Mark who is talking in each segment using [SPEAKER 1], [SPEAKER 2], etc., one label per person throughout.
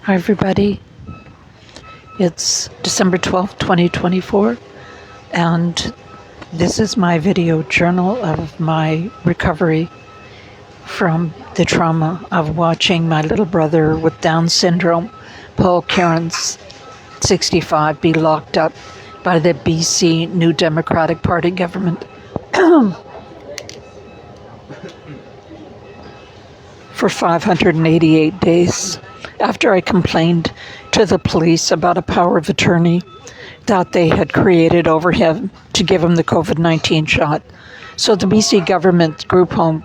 [SPEAKER 1] Hi everybody, it's December 12th, 2024, and this is my video journal of my recovery from the trauma of watching my little brother with Down syndrome, Paul Kierans, 65, be locked up by the BC New Democratic Party government for 588 days. After I complained to the police about a power of attorney that they had created over him to give him the COVID-19 shot. So the BC government group home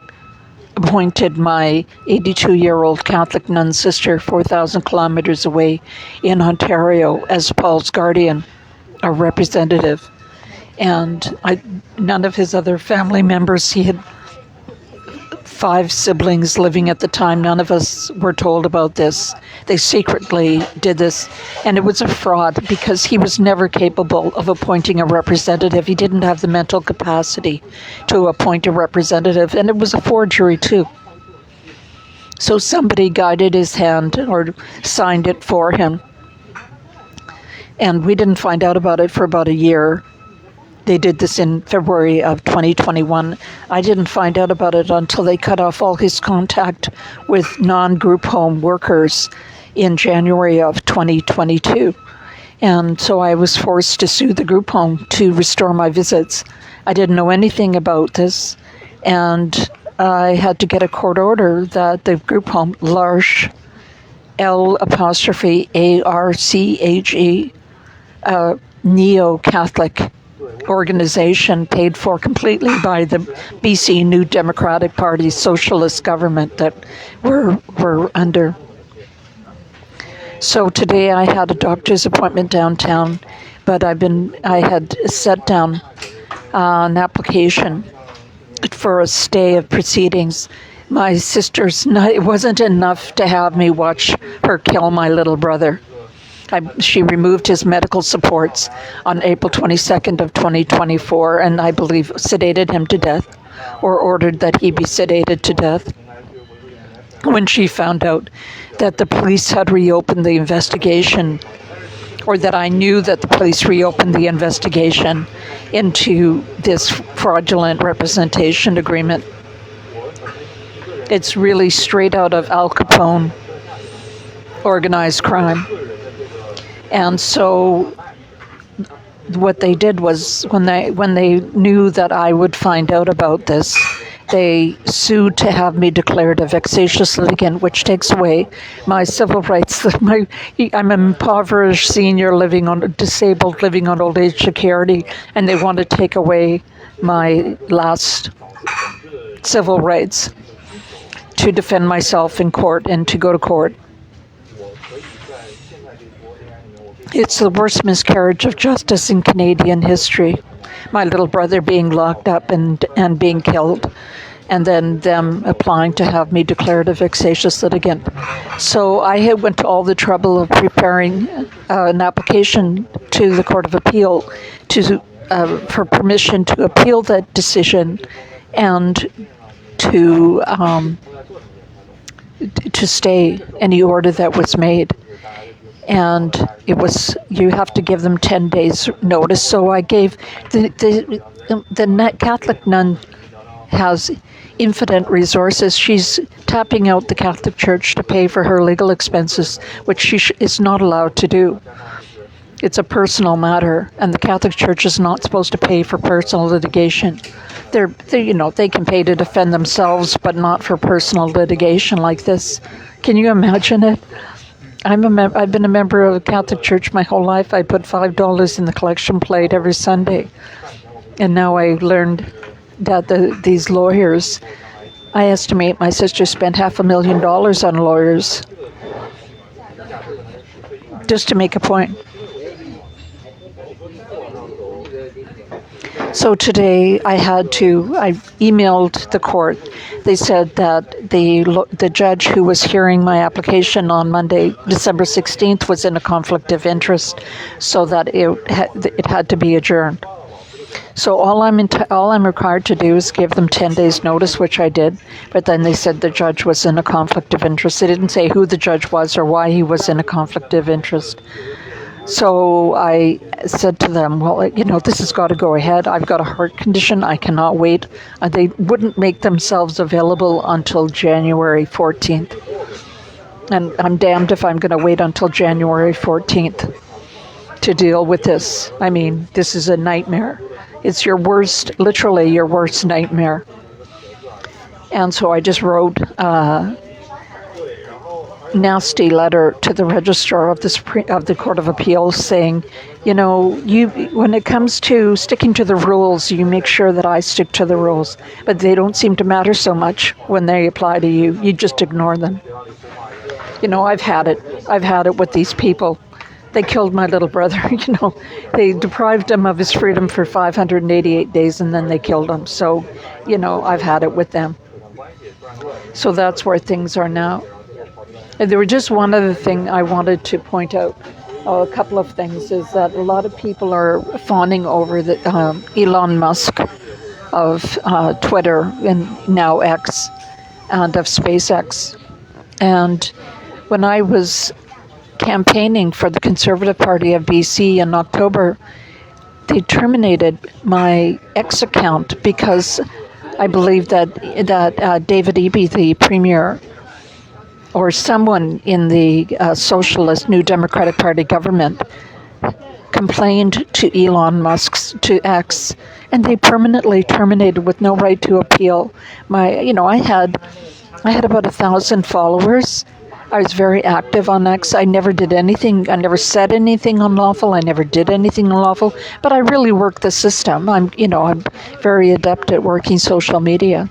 [SPEAKER 1] appointed my 82-year-old Catholic nun sister 4,000 kilometers away in Ontario as Paul's guardian, a representative. And none of his other family members, he had 5 siblings living at the time. None of us were told about this. They secretly did this, and it was a fraud because he was never capable of appointing a representative. He didn't have the mental capacity to appoint a representative, and it was a forgery too. So somebody guided his hand or signed it for him, and we didn't find out about it for about a year. They did this in February of 2021. I didn't find out about it until they cut off all his contact with non-group home workers in January of 2022. And so I was forced to sue the group home to restore my visits. I didn't know anything about this, and I had to get a court order that the group home, L'Arche, L''ARCHE, neo-Catholic organization paid for completely by the BC New Democratic Party socialist government that we're under. So today I had a doctor's appointment downtown, but I had set down an application for a stay of proceedings. My it wasn't enough to have me watch her kill my little brother. She removed his medical supports on April 22nd of 2024, and I believe sedated him to death, or ordered that he be sedated to death, when she found out that the police had reopened the investigation, or that I knew that the police reopened the investigation into this fraudulent representation agreement. It's really straight out of Al Capone organized crime. And so what they did was, when they knew that I would find out about this, they sued to have me declared a vexatious litigant, which takes away my civil rights. I'm an impoverished senior disabled living on old age security, and they want to take away my last civil rights to defend myself in court and to go to court. It's the worst miscarriage of justice in Canadian history. My little brother being locked up and being killed, and then them applying to have me declared a vexatious litigant. So I went to all the trouble of preparing an application to the Court of Appeal for permission to appeal that decision and to stay any order that was made. And it was, you have to give them 10 days notice. So I gave, the Catholic nun has infinite resources. She's tapping out the Catholic Church to pay for her legal expenses, which she is not allowed to do. It's a personal matter, and the Catholic Church is not supposed to pay for personal litigation. They can pay to defend themselves, but not for personal litigation like this. Can you imagine it? I've been a member of the Catholic Church my whole life. I put $5 in the collection plate every Sunday. And now I learned that these lawyers, I estimate my sister spent $500,000 on lawyers just to make a point. So today I emailed the court. They said that the judge who was hearing my application on Monday, December 16th, was in a conflict of interest, so that it had to be adjourned. So all I'm required to do is give them 10 days notice, which I did. But then they said the judge was in a conflict of interest. They didn't say who the judge was or why he was in a conflict of interest. So I said to them, well, this has got to go ahead. I've got a heart condition. I cannot wait. They wouldn't make themselves available until January 14th. And I'm damned if I'm going to wait until January 14th to deal with this. I mean, this is a nightmare. It's literally your worst nightmare. And so I just wrote a nasty letter to the registrar of the Court of Appeals saying, when it comes to sticking to the rules, you make sure that I stick to the rules. But they don't seem to matter so much when they apply to you. You just ignore them. I've had it. I've had it with these people. They killed my little brother, They deprived him of his freedom for 588 days and then they killed him. So, I've had it with them. So that's where things are now. And there was just one other thing I wanted to point out. A couple of things is that a lot of people are fawning over the Elon Musk of Twitter and now X and of SpaceX. And when I was campaigning for the Conservative Party of BC in October, they terminated my X account because I believe that David Eby, the premier, or someone in the socialist New Democratic Party government, complained to Elon Musk's to X, and they permanently terminated with no right to appeal. I had about 1,000 followers. I was very active on X. I never did anything. I never said anything unlawful. I never did anything unlawful. But I really worked the system. I'm very adept at working social media.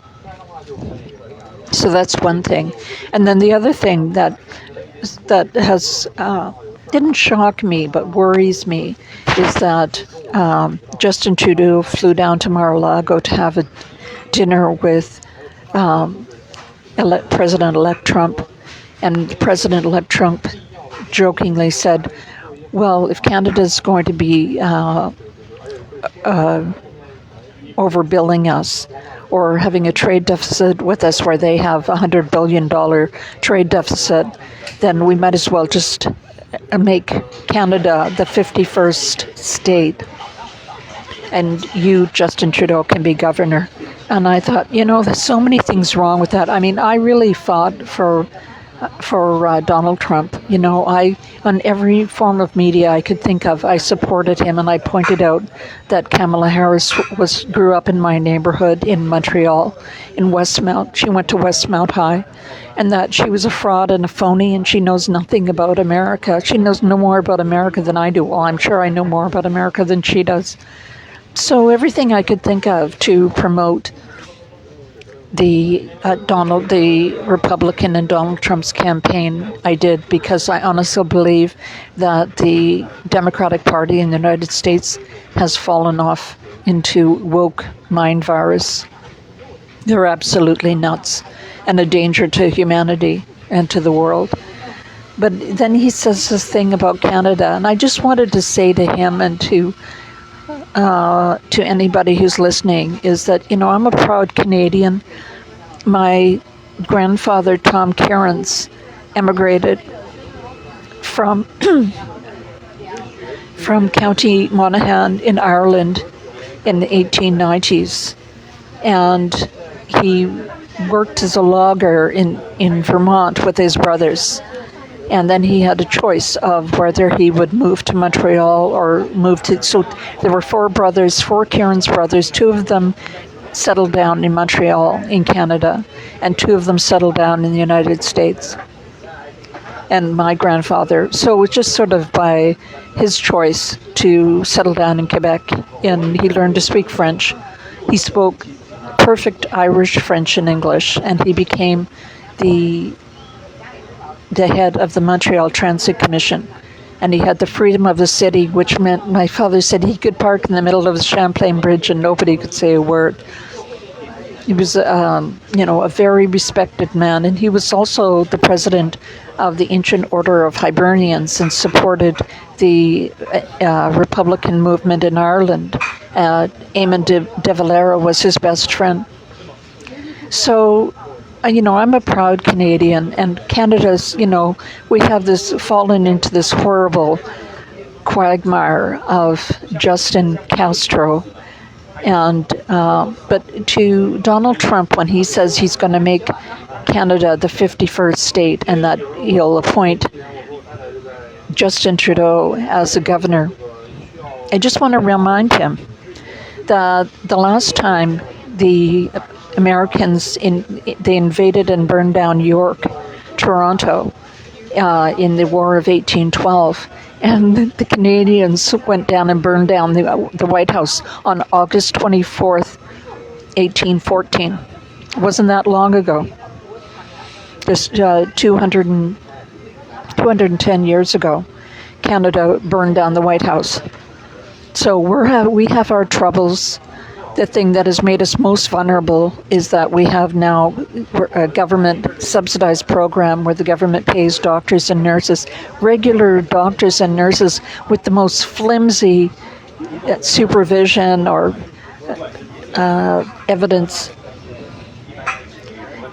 [SPEAKER 1] So that's one thing. And then the other thing that has didn't shock me but worries me is that Justin Trudeau flew down to Mar-a-Lago to have a dinner with President-elect Trump. And President-elect Trump jokingly said, well, if Canada's going to be overbilling us or having a trade deficit with us where they have a $100 billion trade deficit, then we might as well just make Canada the 51st state. And you, Justin Trudeau, can be governor. And I thought, there's so many things wrong with that. I mean, I really fought for Donald Trump. On every form of media I could think of, I supported him, and I pointed out that Kamala Harris grew up in my neighborhood in Montreal, in Westmount. She went to Westmount High, and that she was a fraud and a phony, and she knows nothing about America. She knows no more about America than I do. Well, I'm sure I know more about America than she does. So everything I could think of to promote the Republican and Donald Trump's campaign, I did, because I honestly believe that the Democratic Party in the United States has fallen off into woke mind virus. They're absolutely nuts and a danger to humanity and to the world. But then he says this thing about Canada, and I just wanted to say to him and to anybody who's listening is that, I'm a proud Canadian. My grandfather, Tom Kierans, emigrated from County Monaghan in Ireland in the 1890s. And he worked as a logger in Vermont with his brothers. And then he had a choice of whether he would move to Montreal or move to... So there were four Kierans brothers. Two of them settled down in Montreal in Canada, and two of them settled down in the United States. And my grandfather, so it was just sort of by his choice to settle down in Quebec, and he learned to speak French. He spoke perfect Irish, French, and English, and he became the head of the Montreal Transit Commission. And he had the freedom of the city, which meant my father said he could park in the middle of the Champlain Bridge and nobody could say a word. He was, a very respected man, and he was also the president of the Ancient Order of Hibernians and supported the Republican movement in Ireland Eamon de Valera was his best friend. So, I'm a proud Canadian, and Canada's, we have this fallen into this horrible quagmire of Justin Castro. And but to Donald Trump, when he says he's going to make Canada the 51st state and that he'll appoint Justin Trudeau as a governor, I just want to remind him that the last time the Americans they invaded and burned down Toronto, in the War of 1812, and the Canadians went down and burned down the White House on August 24th, 1814. Wasn't that long ago? Just 210 years ago, Canada burned down the White House. So we have our troubles. The thing that has made us most vulnerable is that we have now a government-subsidized program where the government pays doctors and nurses, regular doctors and nurses with the most flimsy supervision or evidence.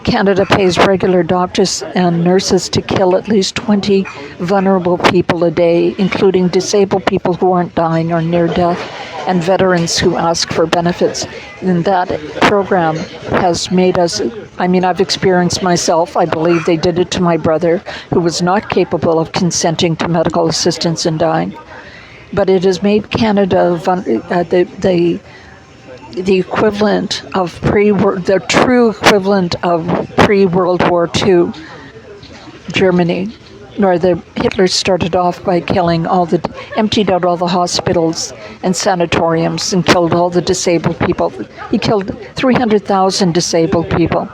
[SPEAKER 1] Canada pays regular doctors and nurses to kill at least 20 vulnerable people a day, including disabled people who aren't dying or near death, and veterans who ask for benefits. And that program has made us, I've experienced myself, I believe they did it to my brother, who was not capable of consenting to medical assistance in dying. But it has made Canada the equivalent of the true equivalent of pre-World War II Germany, where Hitler started off by emptied out all the hospitals and sanatoriums and killed all the disabled people. He killed 300,000 disabled people.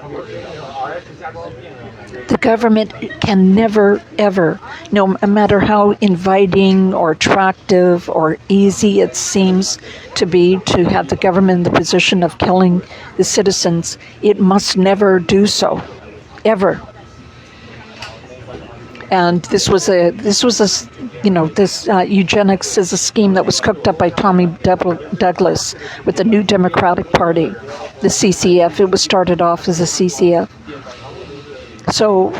[SPEAKER 1] The government can never, ever, no matter how inviting or attractive or easy it seems to be to have the government in the position of killing the citizens, it must never do so, ever. And this eugenics is a scheme that was cooked up by Tommy Douglas with the New Democratic Party, the CCF. It was started off as a CCF. So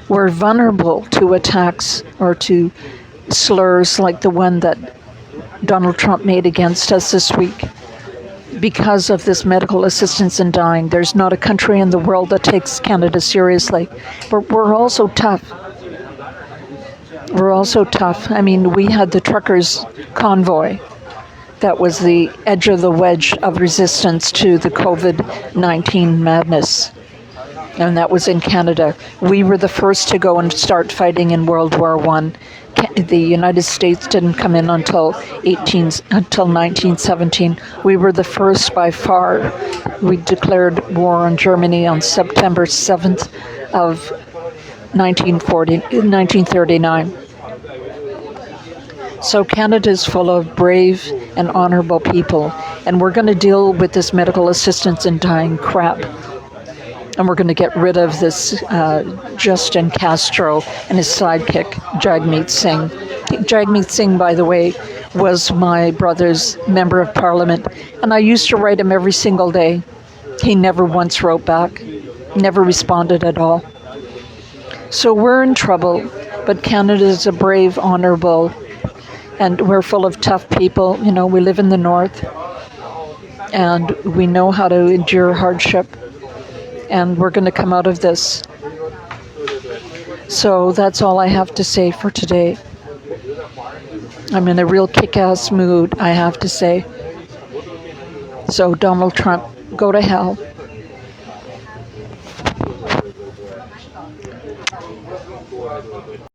[SPEAKER 1] we're vulnerable to attacks or to slurs like the one that Donald Trump made against us this week because of this medical assistance in dying. There's not a country in the world that takes Canada seriously. But we're also tough. We had the truckers' convoy. That was the edge of the wedge of resistance to the COVID-19 madness. And that was in Canada. We were the first to go and start fighting in World War I. The United States didn't come in until 1917. We were the first by far. We declared war on Germany on September 7th of 1939. So Canada is full of brave and honorable people, and we're going to deal with this medical assistance in dying crap. And we're going to get rid of this Justin Castro and his sidekick, Jagmeet Singh. Jagmeet Singh, by the way, was my brother's member of parliament, and I used to write him every single day. He never once wrote back, never responded at all. So we're in trouble, but Canada is a brave, honorable, and we're full of tough people. We live in the north, and we know how to endure hardship. And we're going to come out of this. So that's all I have to say for today. I'm in a real kick-ass mood, I have to say. So Donald Trump, go to hell.